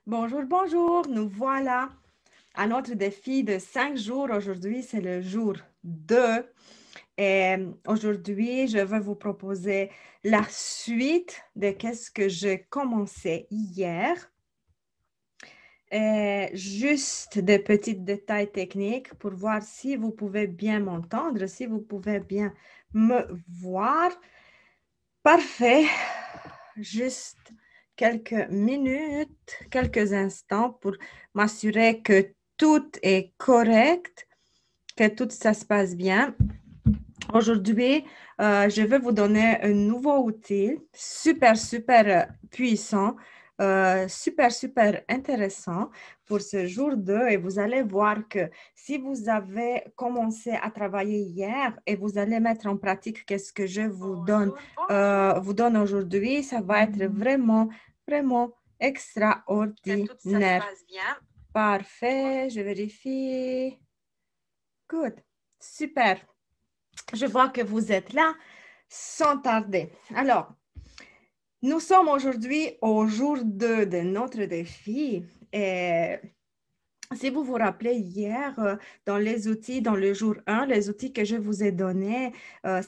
Bonjour, bonjour. Nous voilà à notre défi de 5 jours. Aujourd'hui, c'est le jour 2. Et aujourd'hui, je vais vous proposer la suite de qu'est-ce que j'ai commencé hier. Juste des petits détails techniques pour voir si vous pouvez bien m'entendre, si vous pouvez bien me voir. Parfait. Juste quelques minutes, quelques instants pour m'assurer que tout est correct, que tout ça se passe bien. Aujourd'hui, je vais vous donner un nouveau outil super, super puissant, super intéressant pour ce jour 2 et vous allez voir que si vous avez commencé à travailler hier et vous allez mettre en pratique qu'est-ce que je vous donne aujourd'hui, ça va être vraiment extraordinaire. Parfait, je vérifie. Good, super. Je vois que vous êtes là sans tarder. Alors, nous sommes aujourd'hui au jour 2 de notre défi. Et si vous vous rappelez hier, dans les outils, dans le jour 1, les outils que je vous ai donnés,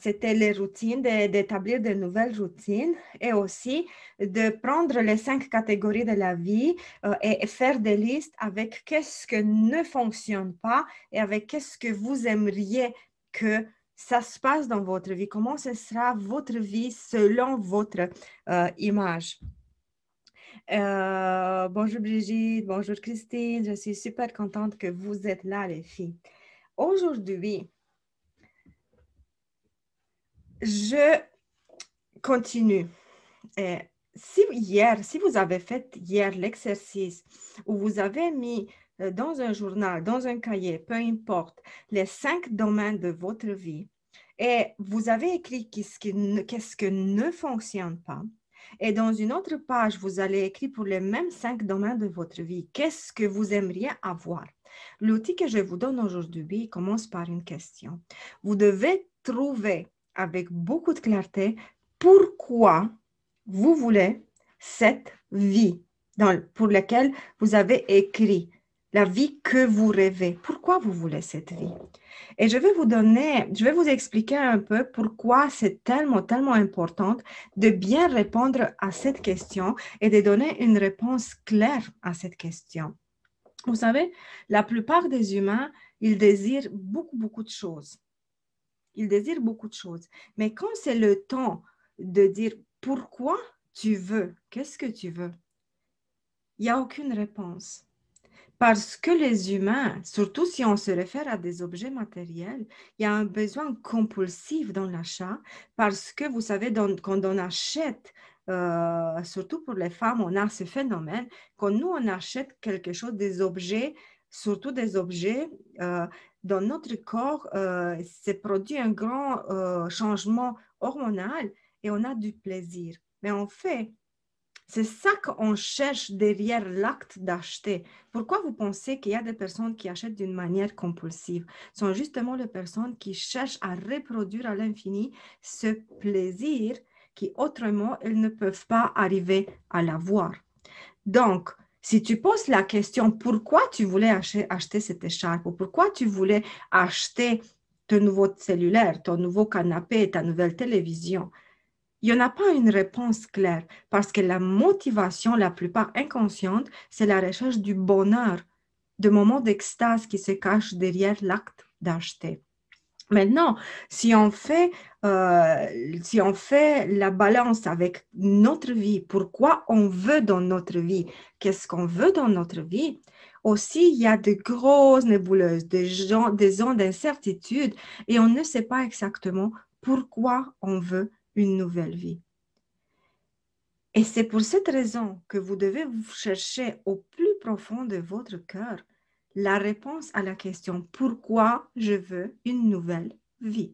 c'était les routines, d'établir de nouvelles routines et aussi de prendre les 5 catégories de la vie et faire des listes avec qu'est-ce que ne fonctionne pas et avec qu'est-ce que vous aimeriez que ça se passe dans votre vie, comment ce sera votre vie selon votre image. Bonjour Brigitte, bonjour Christine, je suis super contente que vous êtes là les filles. Aujourd'hui, je continue. Si vous avez fait hier l'exercice où vous avez mis dans un journal, dans un cahier, peu importe, les 5 domaines de votre vie et vous avez écrit qu'est-ce que ne fonctionne pas, et dans une autre page, vous allez écrire pour les mêmes 5 domaines de votre vie, qu'est-ce que vous aimeriez avoir. L'outil que je vous donne aujourd'hui commence par une question. Vous devez trouver avec beaucoup de clarté pourquoi vous voulez cette vie pour laquelle vous avez écrit, la vie que vous rêvez. Pourquoi vous voulez cette vie? Et je vais vous expliquer un peu pourquoi c'est tellement important de bien répondre à cette question et de donner une réponse claire à cette question. Vous savez, la plupart des humains, ils désirent beaucoup de choses. Ils désirent beaucoup de choses. Mais quand c'est le temps de dire pourquoi tu veux, qu'est-ce que tu veux, il n'y a aucune réponse. Parce que les humains, surtout si on se réfère à des objets matériels, il y a un besoin compulsif dans l'achat parce que vous savez, quand on achète, surtout pour les femmes, on a ce phénomène, quand nous, on achète quelque chose, des objets, surtout des objets, dans notre corps, c'est produit un grand changement hormonal et on a du plaisir. Mais en fait, c'est ça qu'on cherche derrière l'acte d'acheter. Pourquoi vous pensez qu'il y a des personnes qui achètent d'une manière compulsive? Ce sont justement les personnes qui cherchent à reproduire à l'infini ce plaisir qui autrement, elles ne peuvent pas arriver à l'avoir. Donc, si tu poses la question pourquoi tu voulais acheter cette écharpe ou pourquoi tu voulais acheter ton nouveau cellulaire, ton nouveau canapé, ta nouvelle télévision, il n'y en a pas une réponse claire parce que la motivation, la plupart inconsciente, c'est la recherche du bonheur, de moments d'extase qui se cachent derrière l'acte d'acheter. Maintenant, si on fait la balance avec notre vie, pourquoi on veut dans notre vie, qu'est-ce qu'on veut dans notre vie, aussi il y a de grosses nébuleuses, des zones d'incertitude et on ne sait pas exactement pourquoi on veut une nouvelle vie. Et c'est pour cette raison que vous devez vous chercher au plus profond de votre cœur la réponse à la question pourquoi je veux une nouvelle vie.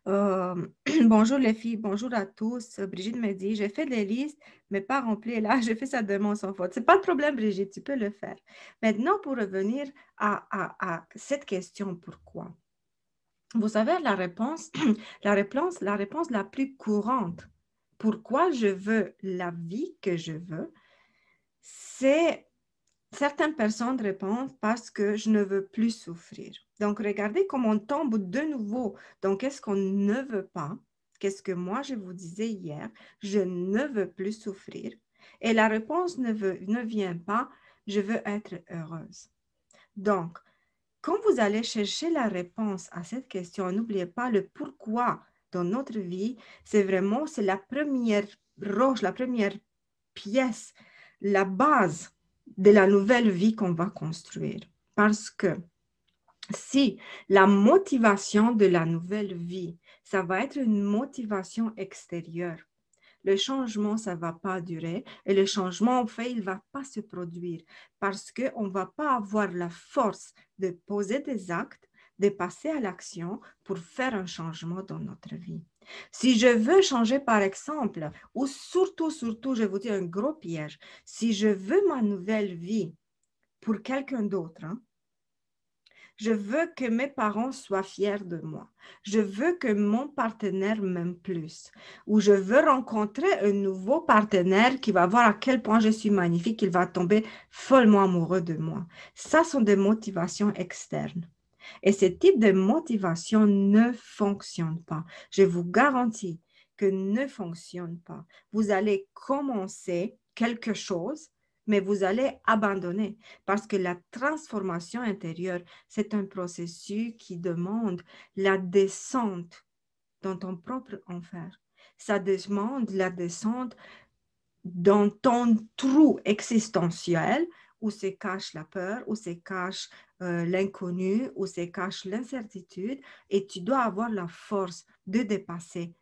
Bonjour les filles, bonjour à tous. Brigitte me dit, j'ai fait des listes, mais pas remplies. Là, j'ai fait ça demain sans faute. C'est pas de problème, Brigitte, tu peux le faire. Maintenant, pour revenir à cette question, pourquoi? Vous savez, la réponse la plus courante, pourquoi je veux la vie que je veux, c'est certaines personnes répondent parce que je ne veux plus souffrir. Donc, regardez comment on tombe de nouveau. Donc, qu'est-ce qu'on ne veut pas? Qu'est-ce que moi, je vous disais hier? Je ne veux plus souffrir. Et la réponse ne vient pas, je veux être heureuse. Donc, quand vous allez chercher la réponse à cette question, n'oubliez pas le pourquoi dans notre vie, c'est la première roche, la première pièce, la base de la nouvelle vie qu'on va construire. Parce que si la motivation de la nouvelle vie, ça va être une motivation extérieure, le changement, ça ne va pas durer et le changement, en fait, il ne va pas se produire parce qu'on ne va pas avoir la force de poser des actes, de passer à l'action pour faire un changement dans notre vie. Si je veux changer, par exemple, ou surtout, je vous dis un gros piège, si je veux ma nouvelle vie pour quelqu'un d'autre, je veux que mes parents soient fiers de moi. Je veux que mon partenaire m'aime plus. Ou je veux rencontrer un nouveau partenaire qui va voir à quel point je suis magnifique, qu'il va tomber follement amoureux de moi. Ça sont des motivations externes. Et ce type de motivation ne fonctionne pas. Je vous garantis que ne fonctionne pas. Vous allez commencer quelque chose, mais vous allez abandonner parce que la transformation intérieure, c'est un processus qui demande la descente dans ton propre enfer. Ça demande la descente dans ton trou existentiel où se cache la peur, où se cache l'inconnu, où se cache l'incertitude, et tu dois avoir la force de dépasser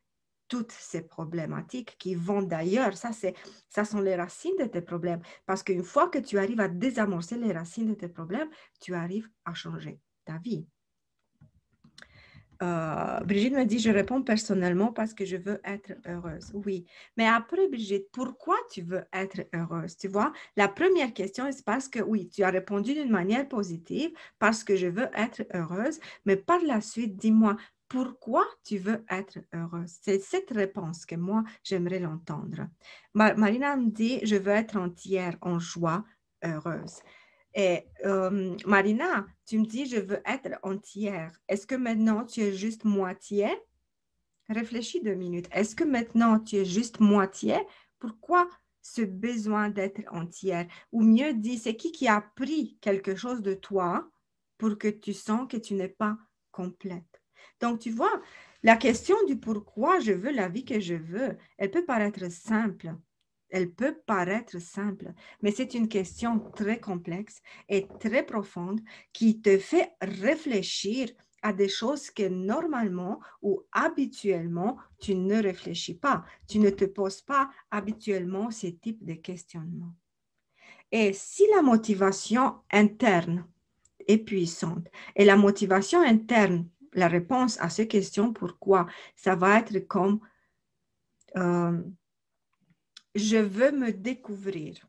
toutes ces problématiques qui vont d'ailleurs, ça sont les racines de tes problèmes, parce qu'une fois que tu arrives à désamorcer les racines de tes problèmes, tu arrives à changer ta vie. Brigitte me dit, je réponds personnellement parce que je veux être heureuse. Oui, mais après, Brigitte, pourquoi tu veux être heureuse? Tu vois, la première question, c'est parce que oui, tu as répondu d'une manière positive, parce que je veux être heureuse, mais par la suite, dis-moi, pourquoi tu veux être heureuse? C'est cette réponse que moi, j'aimerais l'entendre. Marina me dit, je veux être entière, en joie, heureuse. Et Marina, tu me dis, je veux être entière. Est-ce que maintenant tu es juste moitié? Réfléchis 2 minutes. Est-ce que maintenant tu es juste moitié? Pourquoi ce besoin d'être entière? Ou mieux dit, c'est qui a pris quelque chose de toi pour que tu sens que tu n'es pas complète? Donc, tu vois, la question du pourquoi je veux la vie que je veux, elle peut paraître simple. Elle peut paraître simple, mais c'est une question très complexe et très profonde qui te fait réfléchir à des choses que normalement ou habituellement, tu ne réfléchis pas. Tu ne te poses pas habituellement ces types de questionnements. Et si la motivation interne est puissante et la motivation interne, la réponse à ces questions, pourquoi, ça va être comme je veux me découvrir.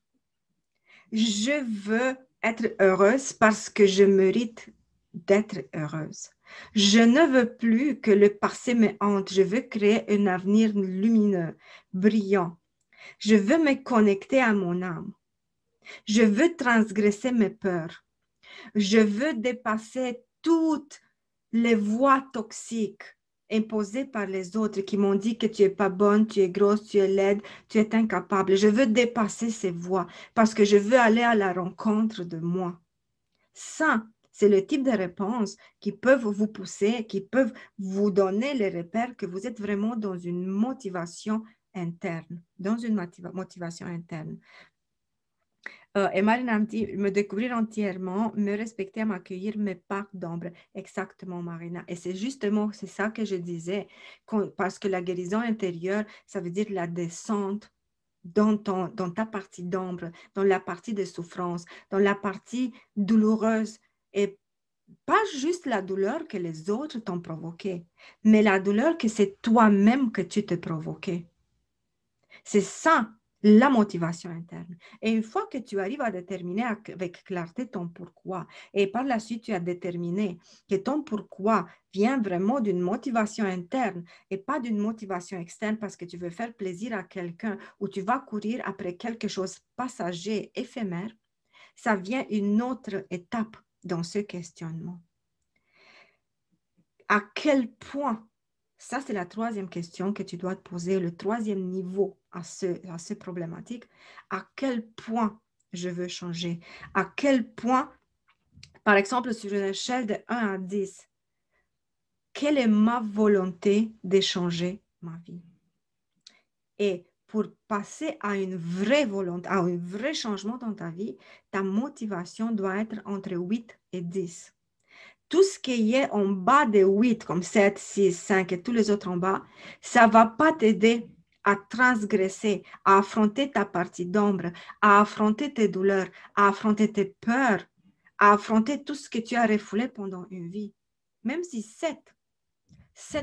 Je veux être heureuse parce que je mérite d'être heureuse. Je ne veux plus que le passé me hante. Je veux créer un avenir lumineux, brillant. Je veux me connecter à mon âme. Je veux transgresser mes peurs. Je veux dépasser toutes les voies toxiques imposées par les autres qui m'ont dit que tu n'es pas bonne, tu es grosse, tu es laide, tu es incapable. Je veux dépasser ces voies parce que je veux aller à la rencontre de moi. Ça, c'est le type de réponses qui peuvent vous pousser, qui peuvent vous donner les repères que vous êtes vraiment dans une motivation interne, dans une motivation interne. Et Marina me dit, me découvrir entièrement, me respecter, m'accueillir, mes parts d'ombre. Exactement, Marina. Et c'est justement, c'est ça que je disais, parce que la guérison intérieure, ça veut dire la descente dans ta partie d'ombre, dans la partie de souffrance, dans la partie douloureuse. Et pas juste la douleur que les autres t'ont provoquée, mais la douleur que c'est toi-même que tu t'es provoquée. C'est ça la motivation interne. Et une fois que tu arrives à déterminer avec clarté ton pourquoi, et par la suite tu as déterminé que ton pourquoi vient vraiment d'une motivation interne et pas d'une motivation externe parce que tu veux faire plaisir à quelqu'un ou tu vas courir après quelque chose passager, éphémère, ça vient une autre étape dans ce questionnement. À quel point, ça c'est la troisième question que tu dois te poser, le troisième niveau à ce problématique, à quel point je veux changer, à quel point, par exemple, sur une échelle de 1 à 10, quelle est ma volonté de changer ma vie? Et pour passer à une vraie volonté, à un vrai changement dans ta vie, ta motivation doit être entre 8 et 10. Tout ce qui est en bas de 8, comme 7, 6, 5 et tous les autres en bas, ça ne va pas t'aider à transgresser, à affronter ta partie d'ombre, à affronter tes douleurs, à affronter tes peurs, à affronter tout ce que tu as refoulé pendant une vie. Même si 7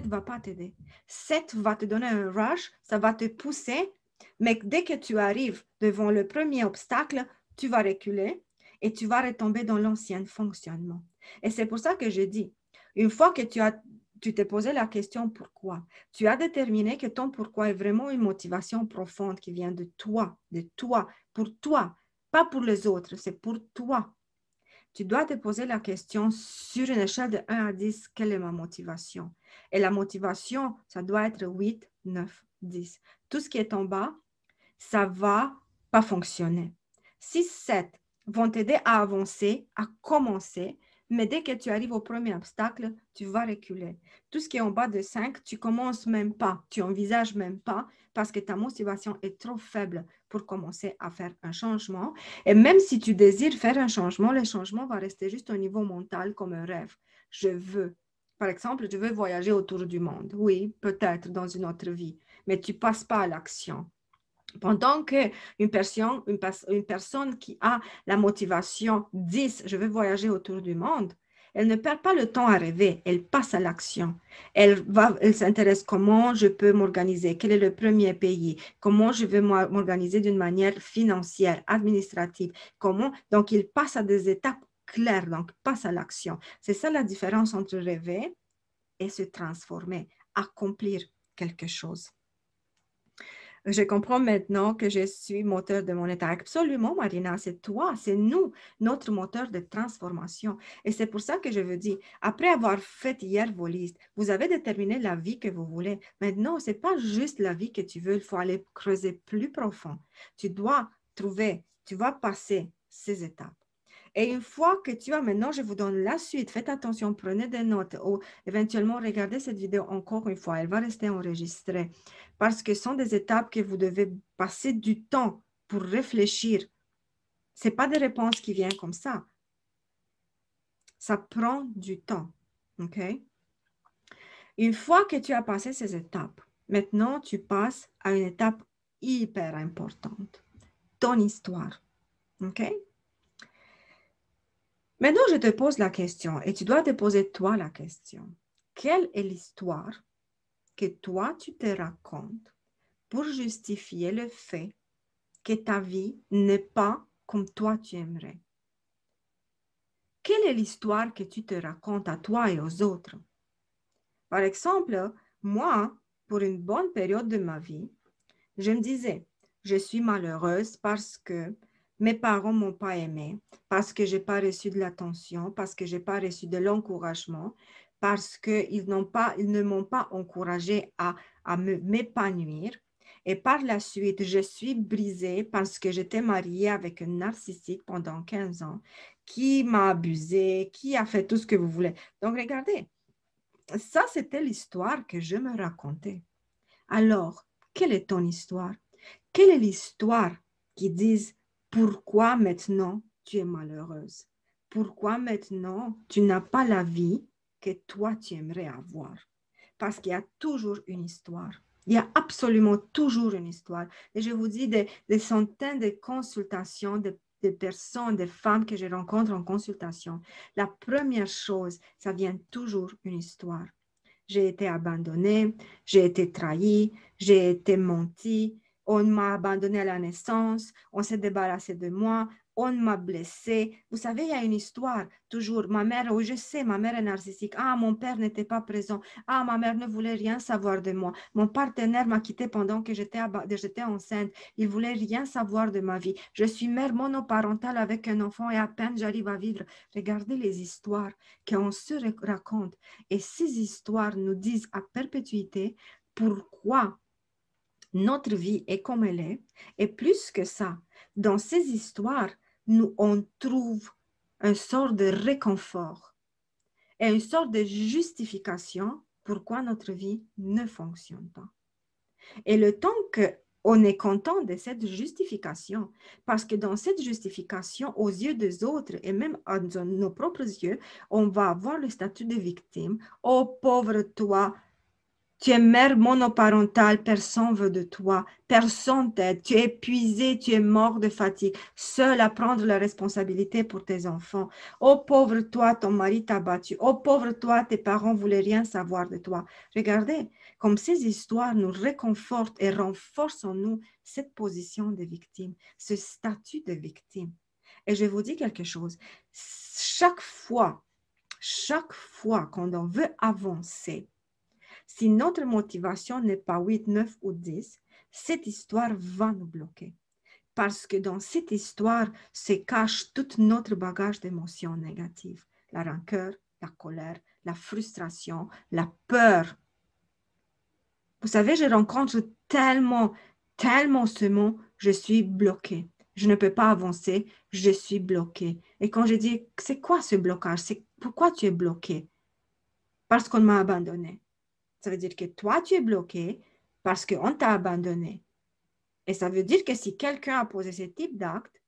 ne va pas t'aider. 7 va te donner un rush, ça va te pousser, mais dès que tu arrives devant le premier obstacle, tu vas reculer et tu vas retomber dans l'ancien fonctionnement. Et c'est pour ça que je dis, une fois que tu t'es posé la question pourquoi, tu as déterminé que ton pourquoi est vraiment une motivation profonde qui vient de toi, pour toi, pas pour les autres, c'est pour toi. Tu dois te poser la question sur une échelle de 1 à 10, quelle est ma motivation? Et la motivation, ça doit être 8, 9, 10. Tout ce qui est en bas, ça ne va pas fonctionner. 6, 7 vont t'aider à avancer, à commencer, mais dès que tu arrives au premier obstacle, tu vas reculer. Tout ce qui est en bas de 5, tu commences même pas, tu envisages même pas parce que ta motivation est trop faible pour commencer à faire un changement. Et même si tu désires faire un changement, le changement va rester juste au niveau mental comme un rêve. Je veux. Par exemple, je veux voyager autour du monde. Oui, peut-être dans une autre vie, mais tu ne passes pas à l'action. Pendant qu'une personne qui a la motivation 10, je veux voyager autour du monde, elle ne perd pas le temps à rêver, elle passe à l'action. Elle s'intéresse comment je peux m'organiser, quel est le premier pays, comment je vais m'organiser d'une manière financière, administrative, comment. Donc, il passe à des étapes claires, donc passe à l'action. C'est ça la différence entre rêver et se transformer, accomplir quelque chose. Je comprends maintenant que je suis moteur de mon état. Absolument, Marina, c'est toi, c'est nous, notre moteur de transformation. Et c'est pour ça que je veux dire, après avoir fait hier vos listes, vous avez déterminé la vie que vous voulez. Maintenant, ce n'est pas juste la vie que tu veux, il faut aller creuser plus profond. Tu dois trouver, tu vas passer ces étapes. Et une fois que tu as, maintenant, je vous donne la suite. Faites attention, prenez des notes ou éventuellement regardez cette vidéo encore une fois. Elle va rester enregistrée parce que ce sont des étapes que vous devez passer du temps pour réfléchir. Ce n'est pas des réponses qui viennent comme ça. Ça prend du temps. OK? Une fois que tu as passé ces étapes, maintenant, tu passes à une étape hyper importante. Ton histoire. OK? Maintenant, je te pose la question et tu dois te poser toi la question. Quelle est l'histoire que toi, tu te racontes pour justifier le fait que ta vie n'est pas comme toi tu aimerais? Quelle est l'histoire que tu te racontes à toi et aux autres? Par exemple, moi, pour une bonne période de ma vie, je me disais, je suis malheureuse parce que mes parents ne m'ont pas aimée, parce que je n'ai pas reçu de l'attention, parce que je n'ai pas reçu de l'encouragement, parce qu'ils ne m'ont pas encouragée à m'épanouir. Et par la suite, je suis brisée parce que j'étais mariée avec un narcissique pendant 15 ans qui m'a abusée, qui a fait tout ce que vous voulez. Donc, regardez, ça, c'était l'histoire que je me racontais. Alors, quelle est ton histoire? Quelle est l'histoire qui dit pourquoi maintenant tu es malheureuse? Pourquoi maintenant tu n'as pas la vie que toi tu aimerais avoir? Parce qu'il y a toujours une histoire. Il y a absolument toujours une histoire. Et je vous dis des centaines de consultations de personnes, de femmes que je rencontre en consultation. La première chose, ça vient toujours une histoire. J'ai été abandonnée, j'ai été trahie, j'ai été mentie, on m'a abandonné à la naissance, on s'est débarrassé de moi, on m'a blessé. Vous savez, il y a une histoire, toujours. Ma mère, oui, je sais, ma mère est narcissique. Ah, mon père n'était pas présent. Ah, ma mère ne voulait rien savoir de moi. Mon partenaire m'a quitté pendant que j'étais enceinte. Il voulait rien savoir de ma vie. Je suis mère monoparentale avec un enfant et à peine j'arrive à vivre. Regardez les histoires qu'on se raconte. Et ces histoires nous disent à perpétuité pourquoi notre vie est comme elle est. Et plus que ça, dans ces histoires, on trouve une sorte de réconfort et une sorte de justification pourquoi notre vie ne fonctionne pas. Et le temps qu'on est content de cette justification, parce que dans cette justification, aux yeux des autres et même à nos propres yeux, on va avoir le statut de victime. Oh pauvre toi, tu es mère monoparentale, personne veut de toi, personne t'aide, tu es épuisé, tu es mort de fatigue, seul à prendre la responsabilité pour tes enfants. Oh pauvre toi, ton mari t'a battu. Oh pauvre toi, tes parents voulaient rien savoir de toi. Regardez, comme ces histoires nous réconfortent et renforcent en nous cette position de victime, ce statut de victime. Et je vous dis quelque chose, chaque fois qu'on veut avancer, si notre motivation n'est pas 8, 9 ou 10, cette histoire va nous bloquer. Parce que dans cette histoire se cache tout notre bagage d'émotions négatives. La rancœur, la colère, la frustration, la peur. Vous savez, je rencontre tellement ce mot, je suis bloquée. Je ne peux pas avancer, je suis bloquée. Et quand je dis, c'est quoi ce blocage? C'est pourquoi tu es bloquée? Parce qu'on m'a abandonné. Ça veut dire que toi, tu es bloqué parce qu'on t'a abandonné. Et ça veut dire que si quelqu'un a posé ce type d'acte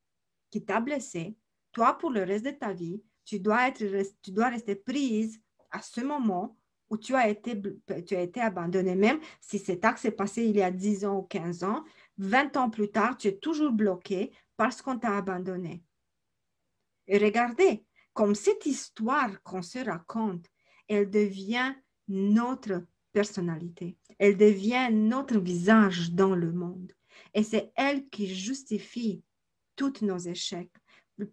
qui t'a blessé, toi, pour le reste de ta vie, tu dois rester prise à ce moment où tu as été abandonné. Même si cet acte s'est passé il y a 10 ans ou 15 ans, 20 ans plus tard, tu es toujours bloqué parce qu'on t'a abandonné. Et regardez, comme cette histoire qu'on se raconte, elle devient notre personnalité. Elle devient notre visage dans le monde. Et c'est elle qui justifie tous nos échecs.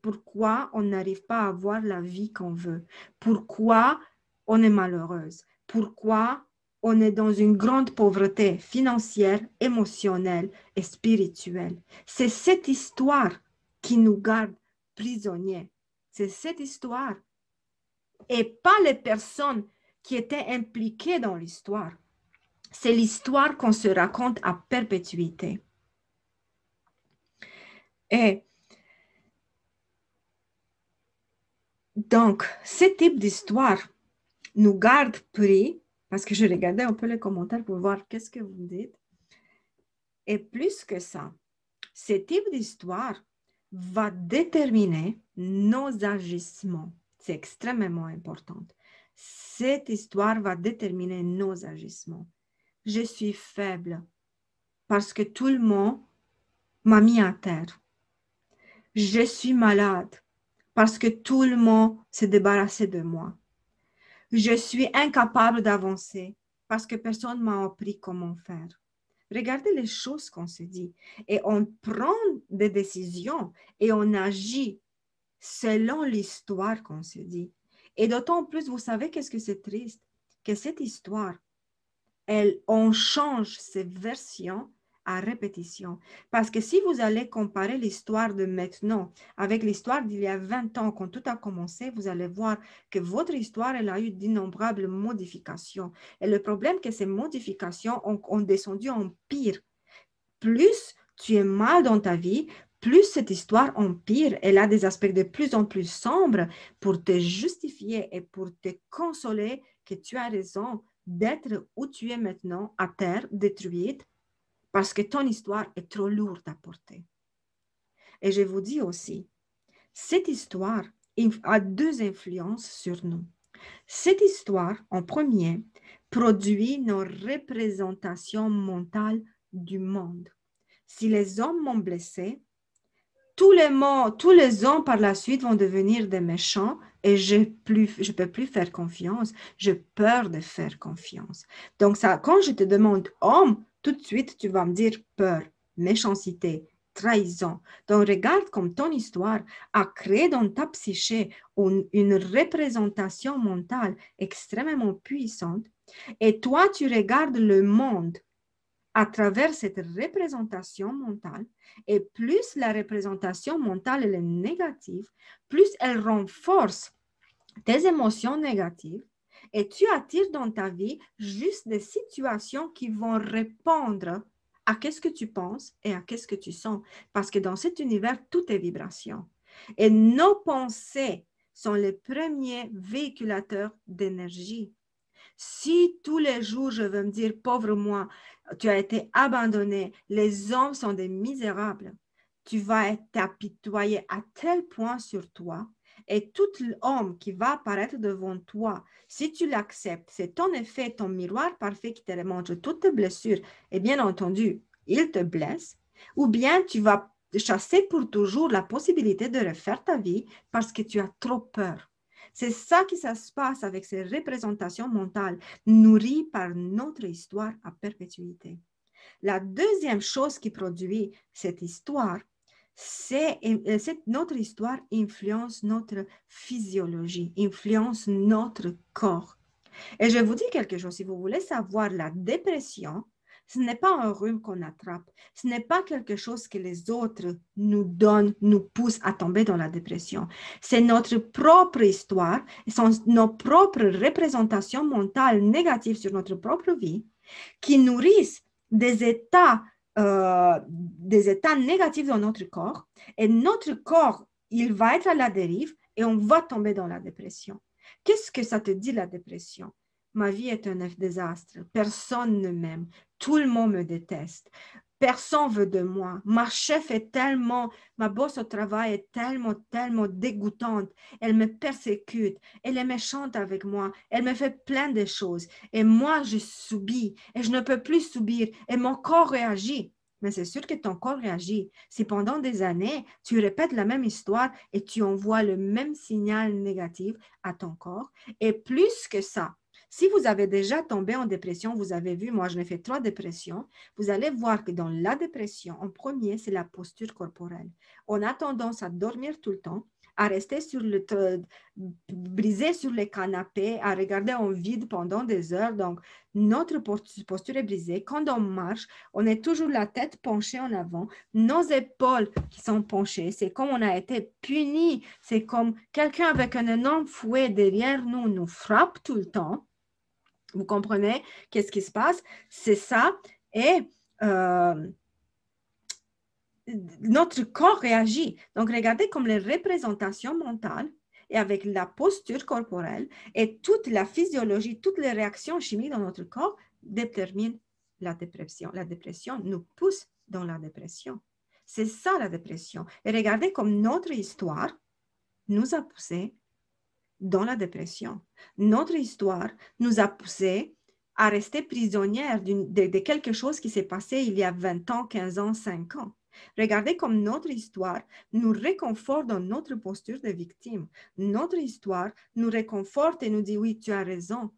Pourquoi on n'arrive pas à avoir la vie qu'on veut? Pourquoi on est malheureuse? Pourquoi on est dans une grande pauvreté financière, émotionnelle et spirituelle? C'est cette histoire qui nous garde prisonniers. C'est cette histoire et pas les personnes qui étaient impliquées dans l'histoire. C'est l'histoire qu'on se raconte à perpétuité. Et donc, ce type d'histoire nous garde pris, parce que je regardais un peu les commentaires pour voir qu'est-ce que vous dites. Et plus que ça, ce type d'histoire va déterminer nos agissements. C'est extrêmement important. Cette histoire va déterminer nos agissements. Je suis faible parce que tout le monde m'a mis à terre. Je suis malade parce que tout le monde s'est débarrassé de moi. Je suis incapable d'avancer parce que personne ne m'a appris comment faire. Regardez les choses qu'on se dit et on prend des décisions et on agit selon l'histoire qu'on se dit. Et d'autant plus, vous savez qu'est-ce que c'est triste? Que cette histoire, on change ces versions à répétition. Parce que si vous allez comparer l'histoire de maintenant avec l'histoire d'il y a 20 ans, quand tout a commencé, vous allez voir que votre histoire, elle a eu d'innombrables modifications. Et le problème, c'est que ces modifications ont descendu en pire. Plus tu es mal dans ta vie, plus cette histoire empire. Elle a des aspects de plus en plus sombres pour te justifier et pour te consoler que tu as raison d'être où tu es maintenant, à terre, détruite, parce que ton histoire est trop lourde à porter. Et je vous dis aussi, cette histoire a deux influences sur nous. Cette histoire, en premier, produit nos représentations mentales du monde. Si les hommes m'ont blessé, tous les hommes par la suite vont devenir des méchants et je ne peux plus faire confiance. J'ai peur de faire confiance. Donc, ça, quand je te demande homme, tout de suite, tu vas me dire peur. méchanceté, trahison. Donc, regarde comme ton histoire a créé dans ta psyché une représentation mentale extrêmement puissante. Et toi, tu regardes le monde à travers cette représentation mentale. Et plus la représentation mentale elle est négative, plus elle renforce tes émotions négatives. Et tu attires dans ta vie juste des situations qui vont répondre à qu'est-ce que tu penses et à qu'est-ce que tu sens. Parce que dans cet univers, tout est vibration. Et nos pensées sont les premiers véhiculateurs d'énergie. Si tous les jours, je veux me dire, pauvre moi, tu as été abandonné, les hommes sont des misérables, tu vas être apitoyé à tel point sur toi et tout homme qui va apparaître devant toi, si tu l'acceptes, c'est ton effet, ton miroir parfait qui te remontre toutes tes blessures et bien entendu, il te blesse, ou bien tu vas chasser pour toujours la possibilité de refaire ta vie parce que tu as trop peur. C'est ça qui se passe avec ces représentations mentales nourries par notre histoire à perpétuité. La deuxième chose qui produit cette histoire, c'est notre histoire influence notre physiologie, influence notre corps. Et je vous dis quelque chose, si vous voulez savoir la dépression, ce n'est pas un rhume qu'on attrape, ce n'est pas quelque chose que les autres nous donnent, nous poussent à tomber dans la dépression. C'est notre propre histoire, nos propres représentations mentales négatives sur notre propre vie qui nourrissent des états négatifs dans notre corps et notre corps, il va être à la dérive et on va tomber dans la dépression. Qu'est-ce que ça te dit la dépression? Ma vie est un désastre, personne ne m'aime, tout le monde me déteste, personne veut de moi, ma chef est tellement, ma boss au travail est tellement dégoûtante, elle me persécute, elle est méchante avec moi, elle me fait plein de choses et moi je subis et je ne peux plus subir et mon corps réagit. Mais c'est sûr que ton corps réagit. Si pendant des années, tu répètes la même histoire et tu envoies le même signal négatif à ton corps, et plus que ça, si vous avez déjà tombé en dépression, vous avez vu, moi je n'ai fait 3 dépressions, vous allez voir que dans la dépression, en premier, c'est la posture corporelle. On a tendance à dormir tout le temps, à rester brisé sur les canapés, à regarder en vide pendant des heures. Donc, notre posture est brisée. Quand on marche, on est toujours la tête penchée en avant, nos épaules qui sont penchées. C'est comme on a été puni. C'est comme quelqu'un avec un énorme fouet derrière nous nous frappe tout le temps. Vous comprenez qu'est-ce qui se passe? C'est ça. Et notre corps réagit. Donc, regardez comme les représentations mentales et avec la posture corporelle et toute la physiologie, toutes les réactions chimiques dans notre corps déterminent la dépression. La dépression nous pousse dans la dépression. C'est ça la dépression. Et regardez comme notre histoire nous a poussés dans la dépression. Notre histoire nous a poussés à rester prisonnières de quelque chose qui s'est passé il y a 20 ans, 15 ans, 5 ans. Regardez comme notre histoire nous réconforte dans notre posture de victime. Notre histoire nous réconforte et nous dit, oui, tu as raison.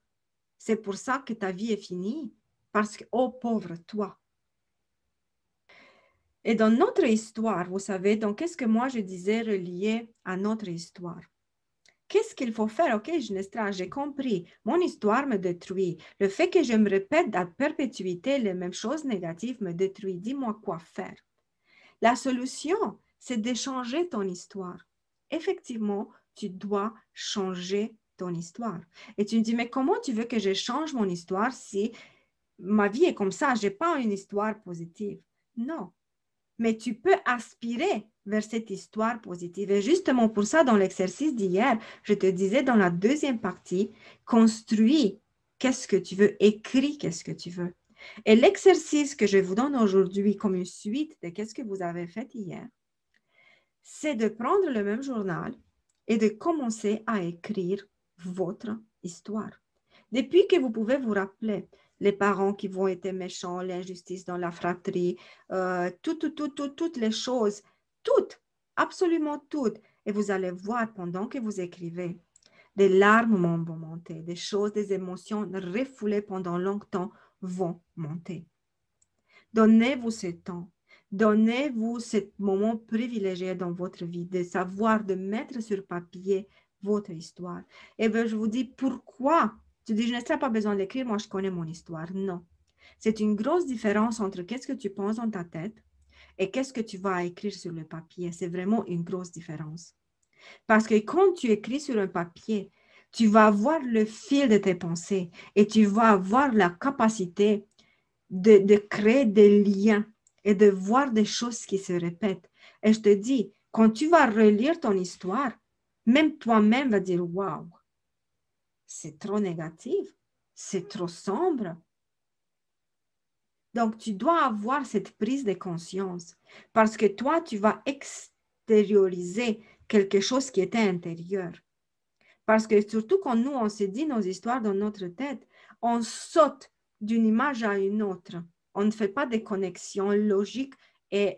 C'est pour ça que ta vie est finie. Parce que, oh pauvre toi. Et dans notre histoire, vous savez, donc qu'est-ce que moi je disais relié à notre histoire? Qu'est-ce qu'il faut faire? Ok, Genestra, j'ai compris. Mon histoire me détruit. Le fait que je me répète à perpétuité les mêmes choses négatives me détruit. Dis-moi quoi faire. La solution, c'est de changer ton histoire. Effectivement, tu dois changer ton histoire. Et tu me dis, mais comment tu veux que je change mon histoire si ma vie est comme ça, je n'ai pas une histoire positive? Non. Mais tu peux aspirer vers cette histoire positive. Et justement pour ça, dans l'exercice d'hier, je te disais dans la deuxième partie, construis qu'est-ce que tu veux, écris qu'est-ce que tu veux. Et l'exercice que je vous donne aujourd'hui comme une suite de qu'est-ce que vous avez fait hier, c'est de prendre le même journal et de commencer à écrire votre histoire. Depuis que vous pouvez vous rappeler les parents qui vont être méchants, l'injustice dans la fratrie, toutes les choses, toutes, absolument toutes. Et vous allez voir pendant que vous écrivez, des larmes vont monter, des choses, des émotions refoulées pendant longtemps vont monter. Donnez-vous ce temps. Donnez-vous ce moment privilégié dans votre vie de savoir, de mettre sur papier votre histoire. Et bien, je vous dis pourquoi. Tu dis, je n'ai pas besoin d'écrire, moi je connais mon histoire. Non. C'est une grosse différence entre qu'est-ce que tu penses dans ta tête et qu'est-ce que tu vas écrire sur le papier. C'est vraiment une grosse différence. Parce que quand tu écris sur un papier, tu vas avoir le fil de tes pensées et tu vas avoir la capacité de créer des liens et de voir des choses qui se répètent. Et je te dis, quand tu vas relire ton histoire, même toi-même vas dire, waouh, c'est trop négatif, c'est trop sombre. Donc, tu dois avoir cette prise de conscience parce que toi, tu vas extérioriser quelque chose qui était intérieur. Parce que surtout quand nous, on se dit nos histoires dans notre tête, on saute d'une image à une autre. On ne fait pas de connexions logiques et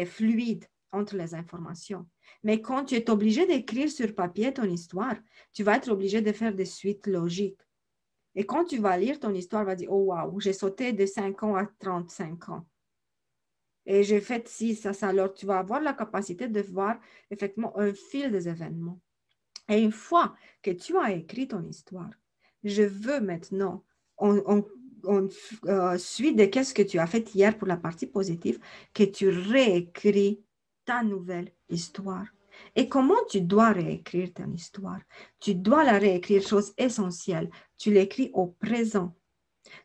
fluides entre les informations. Mais quand tu es obligé d'écrire sur papier ton histoire, tu vas être obligé de faire des suites logiques. Et quand tu vas lire ton histoire, tu vas dire, oh waouh, j'ai sauté de 5 ans à 35 ans. Et j'ai fait ci, ça. Alors, tu vas avoir la capacité de voir effectivement un fil des événements. Et une fois que tu as écrit ton histoire, je veux maintenant, suite de qu'est-ce que tu as fait hier pour la partie positive, que tu réécris ta nouvelle histoire. Et comment tu dois réécrire ton histoire? Tu dois la réécrire, chose essentielle. Tu l'écris au présent.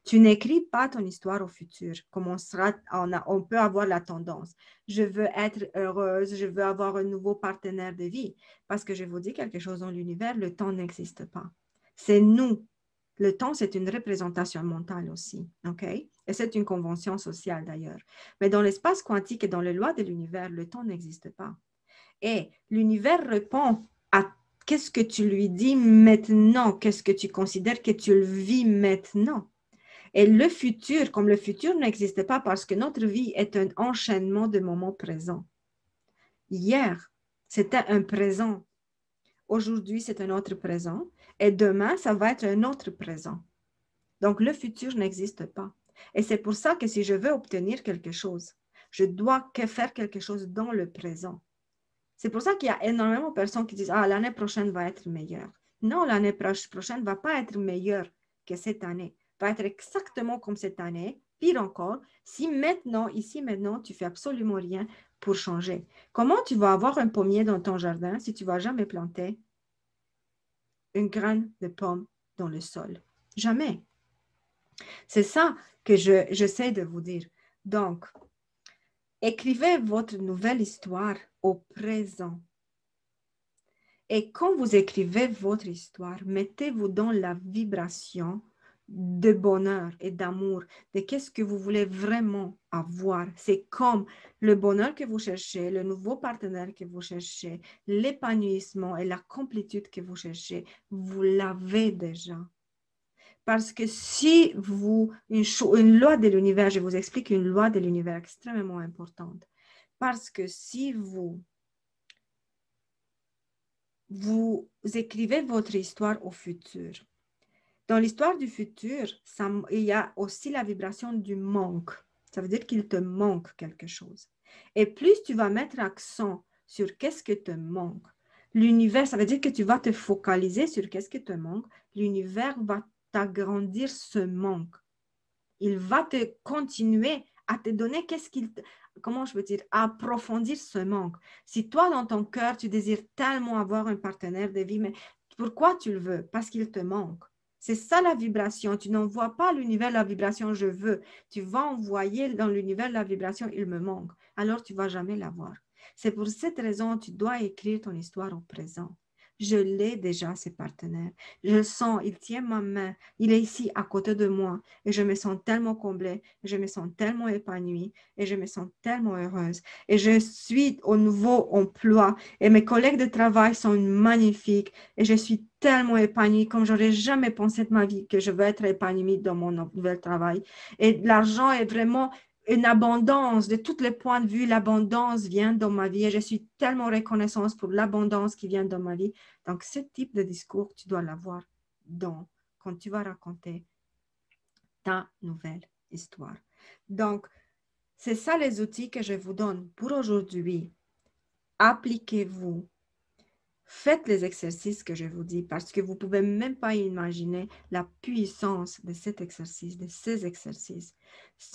Tu n'écris pas ton histoire au futur, comme on peut avoir la tendance. Je veux être heureuse, je veux avoir un nouveau partenaire de vie. Parce que je vous dis quelque chose dans l'univers, le temps n'existe pas. C'est nous. Le temps, c'est une représentation mentale aussi, OK? Et c'est une convention sociale d'ailleurs. Mais dans l'espace quantique et dans les lois de l'univers, le temps n'existe pas. Et l'univers répond à qu'est-ce que tu lui dis maintenant, qu'est-ce que tu considères que tu le vis maintenant. Et le futur, comme le futur n'existe pas parce que notre vie est un enchaînement de moments présents. Hier, c'était un présent. Aujourd'hui, c'est un autre présent. Et demain, ça va être un autre présent. Donc, le futur n'existe pas. Et c'est pour ça que si je veux obtenir quelque chose, je dois faire quelque chose dans le présent. C'est pour ça qu'il y a énormément de personnes qui disent « Ah, l'année prochaine va être meilleure. » Non, l'année prochaine ne va pas être meilleure que cette année. Va être exactement comme cette année, pire encore, si maintenant, ici, maintenant, tu fais absolument rien pour changer. Comment tu vas avoir un pommier dans ton jardin si tu ne vas jamais planter une graine de pomme dans le sol? Jamais. C'est ça que j'essaie de vous dire. Donc, écrivez votre nouvelle histoire au présent. Et quand vous écrivez votre histoire, mettez-vous dans la vibration de bonheur et d'amour, de qu'est-ce que vous voulez vraiment avoir. C'est comme le bonheur que vous cherchez, le nouveau partenaire que vous cherchez, l'épanouissement et la complétude que vous cherchez, vous l'avez déjà. Parce que si vous, une loi de l'univers, je vous explique une loi de l'univers extrêmement importante. Parce que si vous écrivez votre histoire au futur. Dans l'histoire du futur, il y a aussi la vibration du manque. Ça veut dire qu'il te manque quelque chose. Et plus tu vas mettre accent sur qu'est-ce que te manque, l'univers, ça veut dire que tu vas te focaliser sur qu'est-ce que te manque, l'univers va t'agrandir ce manque. Il va te continuer à te donner comment je veux dire, à approfondir ce manque. Si toi, dans ton cœur, tu désires tellement avoir un partenaire de vie, mais pourquoi tu le veux? Parce qu'il te manque. C'est ça la vibration. Tu n'envoies pas à l'univers la vibration je veux. Tu vas envoyer dans l'univers la vibration il me manque. Alors tu ne vas jamais l'avoir. C'est pour cette raison que tu dois écrire ton histoire au présent. Je l'ai déjà, ces partenaires. Je le sens, il tient ma main. Il est ici à côté de moi et je me sens tellement comblée, je me sens tellement épanouie et je me sens tellement heureuse. Et je suis au nouveau emploi et mes collègues de travail sont magnifiques et je suis tellement épanouie comme j'aurais jamais pensé de ma vie que je vais être épanouie dans mon nouvel travail. Et l'argent est vraiment une abondance de tous les points de vue. L'abondance vient dans ma vie et je suis tellement reconnaissante pour l'abondance qui vient dans ma vie. Donc, ce type de discours, tu dois l'avoir quand tu vas raconter ta nouvelle histoire. Donc, C'est ça les outils que je vous donne pour aujourd'hui. Appliquez-vous. Faites les exercices que je vous dis parce que vous ne pouvez même pas imaginer la puissance de cet exercice, de ces exercices.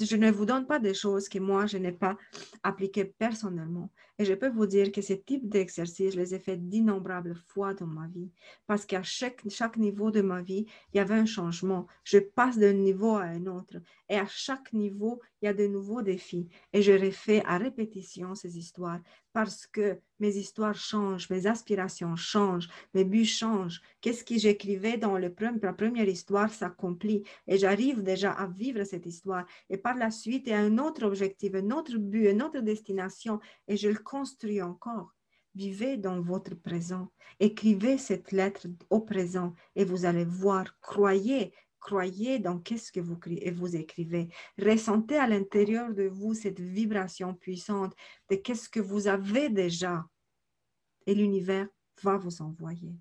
Je ne vous donne pas des choses que moi, je n'ai pas appliquées personnellement. Et je peux vous dire que ce type d'exercice, je les ai fait d'innombrables fois dans ma vie parce qu'à chaque niveau de ma vie, il y avait un changement. Je passe d'un niveau à un autre et à chaque niveau, il y a de nouveaux défis. Et je refais à répétition ces histoires parce que mes histoires changent, mes aspirations changent, mes buts changent. Qu'est-ce que j'écrivais dans la première histoire s'accomplit et j'arrive déjà à vivre cette histoire. Et par la suite, il y a un autre objectif, un autre but, une autre destination et je le construis encore. Vivez dans votre présent. Écrivez cette lettre au présent et vous allez voir, croyez dans qu'est-ce que vous écrivez. Ressentez à l'intérieur de vous cette vibration puissante de qu'est-ce que vous avez déjà et l'univers va vous envoyer.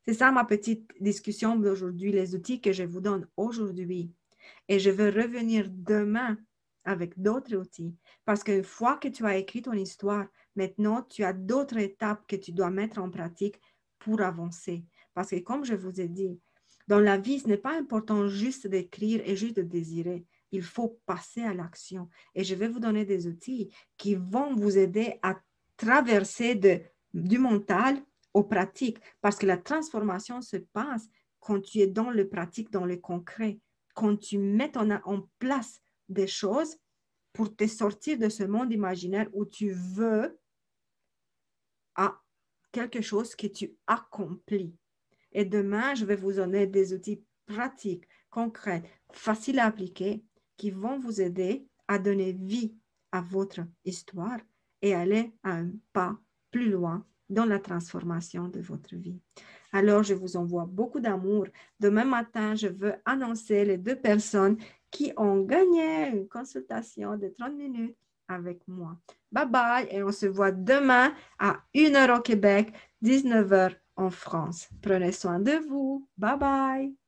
C'est ça ma petite discussion d'aujourd'hui, les outils que je vous donne aujourd'hui. Et je vais revenir demain avec d'autres outils parce qu'une fois que tu as écrit ton histoire, maintenant tu as d'autres étapes que tu dois mettre en pratique pour avancer. Parce que comme je vous ai dit, dans la vie, ce n'est pas important juste d'écrire et juste de désirer. Il faut passer à l'action. Et je vais vous donner des outils qui vont vous aider à traverser du mental au pratique. Parce que la transformation se passe quand tu es dans le pratique, dans le concret. Quand tu mets en place des choses pour te sortir de ce monde imaginaire où tu veux à quelque chose que tu accomplis. Et demain, je vais vous donner des outils pratiques, concrets, faciles à appliquer, qui vont vous aider à donner vie à votre histoire et aller un pas plus loin dans la transformation de votre vie. Alors, je vous envoie beaucoup d'amour. Demain matin, je veux annoncer les 2 personnes qui ont gagné une consultation de 30 minutes avec moi. Bye bye et on se voit demain à 1h au Québec, 19h en France. Prenez soin de vous. Bye bye.